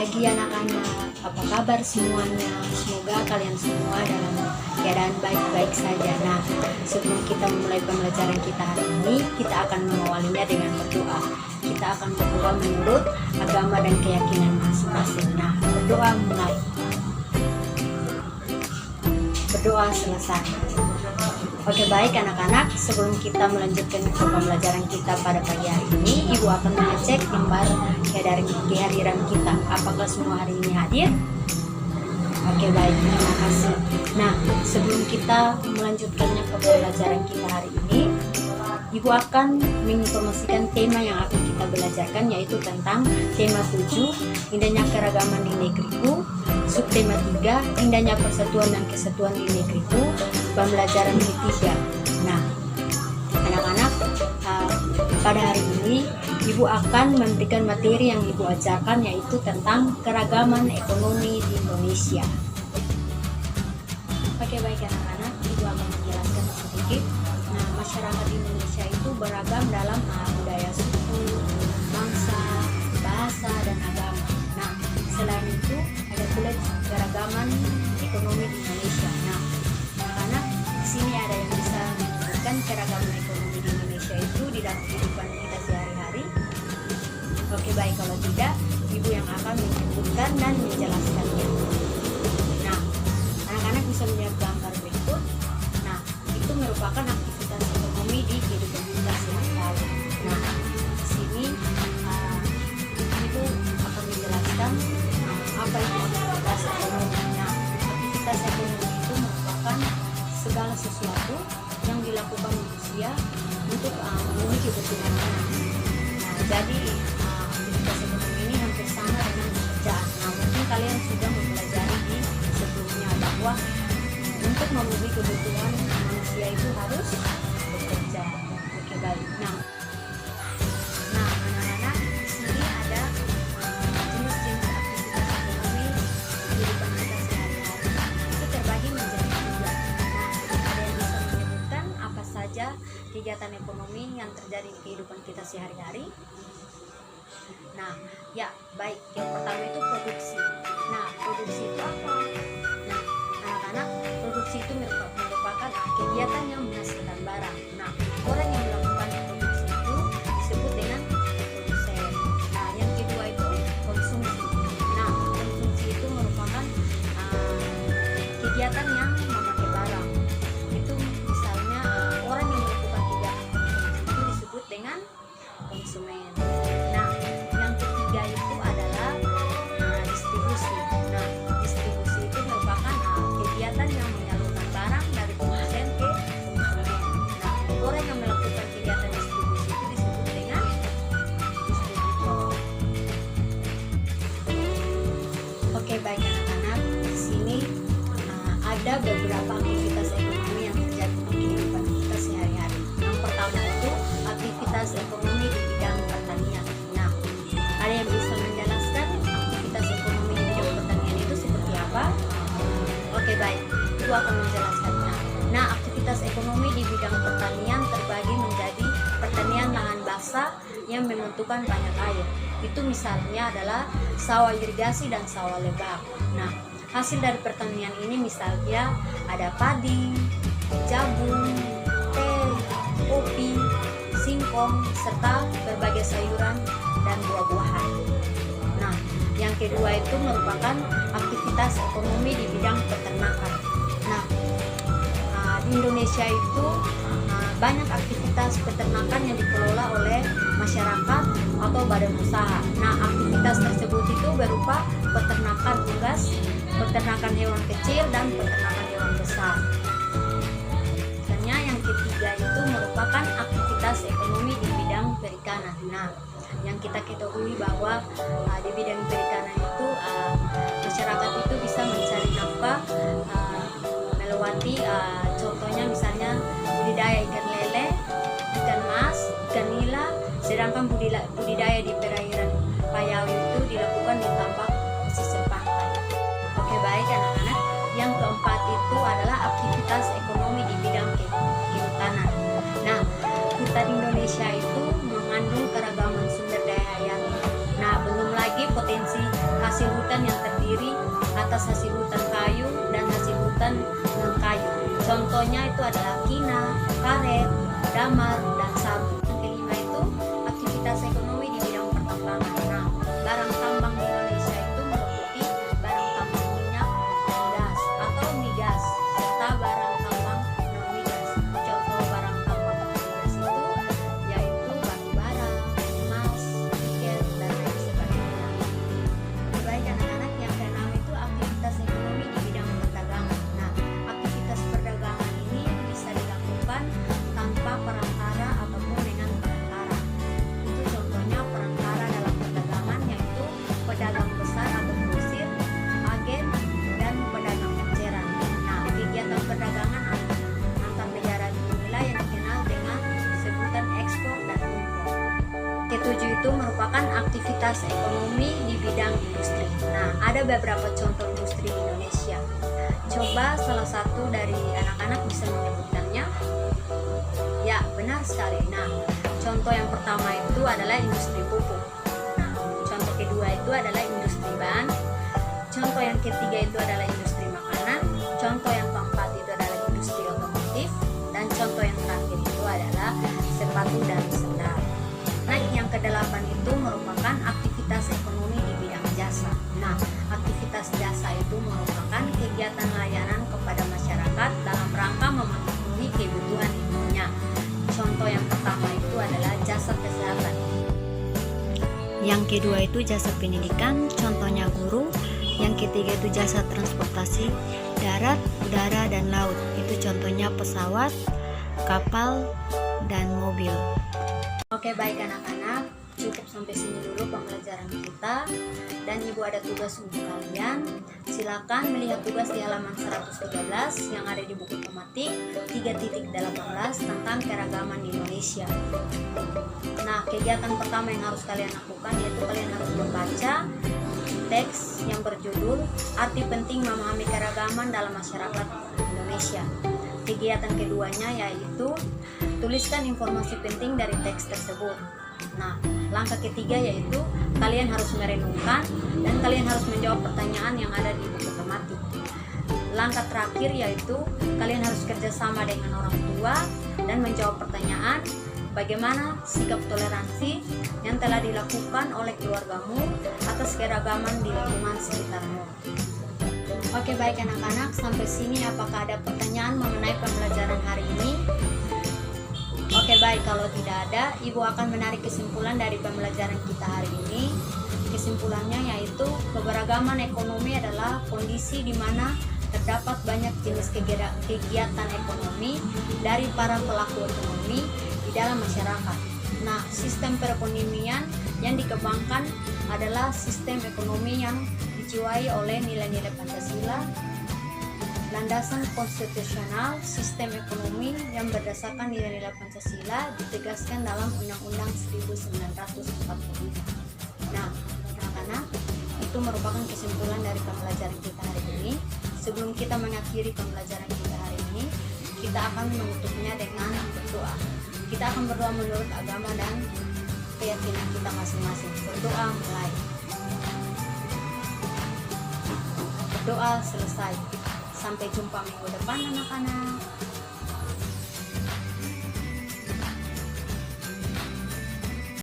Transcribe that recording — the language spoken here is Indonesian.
pagi anak-anak, apa kabar semuanya? Semoga kalian semua dalam keadaan baik-baik saja. Nah, sebelum kita memulai pembelajaran kita hari ini, kita akan mengawalinya dengan berdoa. Kita akan berdoa menurut agama dan keyakinan masing-masing. Nah, berdoa mulai. Berdoa selesai. Oke, baik anak-anak, sebelum kita melanjutkan ke pembelajaran kita pada pagi hari ini, Ibu akan mengecek lembar kehadiran kita. Apakah semua hari ini hadir? Oke, baik, terima kasih. Nah, sebelum kita melanjutkannya ke pembelajaran kita hari ini, Ibu akan menginformasikan tema yang akan kita belajarkan, yaitu tentang tema 7, indahnya keragaman di negeriku. Subtema 3, indahnya persatuan dan kesatuan di negeriku, pembelajaran ketiga. Nah, anak-anak, pada hari ini Ibu akan memberikan materi yang Ibu ajarkan, yaitu tentang keragaman ekonomi di Indonesia. Oke, baik anak-anak, Ibu akan menjelaskan sedikit. Nah, masyarakat Indonesia itu beragam dalam budaya, suku, bangsa, bahasa, dan agama. Nah, selain itu ada pula keragaman ekonomi di Indonesia. Nah, anak-anak, di sini ada yang bisa menyebutkan keragaman ekonomi di Indonesia itu di dalam kehidupan kita sehari-hari. Oke, baik, kalau tidak, Ibu yang akan menyebutkan dan menjelaskannya. Nah, anak-anak bisa melihat gambar berikut. Nah, itu merupakan aktivitas ekonomi di kehidupan kita sehari-hari. Nah, di sini Ibu akan menjelaskan apa itu aktivitas ekonomi. Nah, aktivitas ekonomi itu merupakan segala sesuatu yang dilakukan manusia untuk memenuhi kebutuhan anak. Nah, jadi aktivitas ekonomi ini hampir sama dengan pekerjaan. Nah, mungkin kalian sudah mempelajari di sebelumnya bahwa untuk memenuhi kebutuhan manusia itu harus bekerja. Oke, baik. Nah, anak-anak, di sini ada jenis-jenis aktivitas ekonomi di kehidupan kita sehari-hari. Itu terbagi menjadi 3. Nah, ada yang bisa menyebutkan apa saja kegiatan ekonomi yang terjadi di kehidupan kita sehari-hari? Nah, ya, baik. Yang pertama itu produksi. Nah, produksi itu apa? Nah, anak-anak, produksi itu merupakan kegiatan yang menghasilkan barang. Nah, orang yang melakukan produksi itu disebut dengan produsen. Nah, yang kedua itu konsumsi. Nah, konsumsi itu merupakan kegiatan yang memakai barang. Itu misalnya orang yang melakukan kegiatan konsumsi itu disebut dengan konsumen. Nah, yang ketiga itu adalah distribusi. Nah, distribusi itu merupakan kegiatan yang menyalurkan barang dari produsen ke konsumen. Nah, orang yang melakukan kegiatan distribusi itu disebut dengan distributor. Oke, baik anak-anak, di sini ada beberapa aktivitas ekonomi yang terjadi di kehidupan kita sehari-hari. Yang pertama itu aktivitas ekonomi di bidang pertanian. Nah, ada yang bisa menjelaskan aktivitas ekonomi di bidang pertanian itu seperti apa? Oke, baik, Ibu akan menjelaskannya. Nah, aktivitas ekonomi di bidang pertanian terbagi menjadi pertanian lahan basah yang membutuhkan banyak air. Itu misalnya adalah sawah irigasi dan sawah lebar. Nah, hasil dari pertanian ini misalnya ada padi, jagung, teh, kopi, singkong, serta berbagai sayuran dan buah-buahan. Nah, yang kedua itu merupakan aktivitas ekonomi di bidang peternakan. Nah, di Indonesia itu banyak aktivitas peternakan yang dikelola oleh masyarakat atau badan usaha. Nah, aktivitas tersebut itu berupa peternakan unggas, peternakan hewan kecil, dan peternakan hewan besar. Selanjutnya yang ketiga itu merupakan aktivitas ekonomi di bidang perikanan. Nah, yang kita ketahui bahwa di bidang perikanan itu masyarakat itu bisa mencari nafkah melewati contohnya misalnya budidaya ikan lele, ikan mas, ikan nila, sedangkan budidaya di perairan Payau itu dilakukan di tambak pesisir pantai. Oke, baik anak-anak, yang keempat itu adalah aktivitas ekonomi di bidang kehutanan. Nah, hutan Indonesia itu mengandung keragaman sumber daya hayati. Nah, belum lagi potensi hasil hasil hutan kayu dan hasil hutan non kayu. Contohnya itu adalah kina, karet, damar, dan sagu. Yang kelima itu aktivitas ekonomi di bidang pertambangan. Nah, barang tambang di Indonesia itu meliputi barang tambang minyak dan gas atau migas serta barang tambang non migas. Contoh barang tambang non migas itu yaitu batu bara, emas, nikel, dan lain sebagainya. Baik anak-anak, yang keenam itu aktivitas ekonomi di bidang perdagangan. Nah, aktivitas perdagangan ini bisa dilakukan tanpa perantara ataupun dengan perantara. Itu contohnya perantara dalam perdagangan yaitu pedagang besar atau grosir, agen, dan pedagang eceran. Nah, kegiatan perdagangan antar negara inilah yang dikenal dengan sebutan ekspor dan impor. Ketujuh itu merupakan aktivitas ekonomi di bidang industri. Nah, ada beberapa contoh industri di Indonesia. Coba salah satu dari anak-anak bisa menyebutkannya. Ya, benar sekali. Nah, contoh yang pertama itu adalah industri pupuk. Nah, contoh kedua itu adalah industri ban. Contoh yang ketiga itu adalah industri makanan. Contoh yang keempat itu adalah industri otomotif. Dan contoh yang terakhir itu adalah sepatu dan sendal. Nah, yang kedelapan itu merupakan aktivitas ekonomi di bidang jasa. Nah, aktivitas jasa itu merupakan kegiatan layanan kepada masyarakat dalam rangka memenuhi kebutuhan hidupnya. Contoh yang pertama itu adalah jasa kesehatan. Yang kedua itu jasa pendidikan, contohnya guru. Yang ketiga itu jasa transportasi darat, udara, dan laut. Itu contohnya pesawat, kapal, dan mobil. Oke, baik anak-anak, cukup sampai sini dulu pembelajaran kita. Dan ibu ada tugas untuk kalian. Silakan melihat tugas di halaman 113 yang ada di buku tematik 3.18 tentang keragaman di Indonesia. Nah, kegiatan pertama yang harus kalian lakukan yaitu kalian harus membaca teks yang berjudul Arti Penting Memahami Keragaman dalam Masyarakat Indonesia. Kegiatan keduanya yaitu tuliskan informasi penting dari teks tersebut. Nah, langkah ketiga yaitu kalian harus merenungkan dan kalian harus menjawab pertanyaan yang ada di buku tematik. Langkah terakhir yaitu kalian harus kerjasama dengan orang tua dan menjawab pertanyaan bagaimana sikap toleransi yang telah dilakukan oleh keluargamu atas keragaman di lingkungan sekitarmu. Oke, baik anak-anak, sampai sini apakah ada pertanyaan mengenai pembelajaran hari ini? Oke, baik, kalau tidak ada, Ibu akan menarik kesimpulan dari pembelajaran kita hari ini. Kesimpulannya yaitu keberagaman ekonomi adalah kondisi di mana terdapat banyak jenis kegiatan ekonomi dari para pelaku ekonomi di dalam masyarakat. Nah, sistem perekonomian yang dikembangkan adalah sistem ekonomi yang dijiwai oleh nilai-nilai Pancasila. Landasan konstitusional sistem ekonomi yang berdasarkan nilai-nilai Pancasila ditegaskan dalam Undang-Undang 1945. Nah, anak-anak, itu merupakan kesimpulan dari pembelajaran kita hari ini. Sebelum kita mengakhiri pembelajaran kita hari ini, kita akan menutupnya dengan berdoa. Kita akan berdoa menurut agama dan keyakinan kita masing-masing. Berdoa mulai. Berdoa selesai. Sampai jumpa minggu depan anak-anak.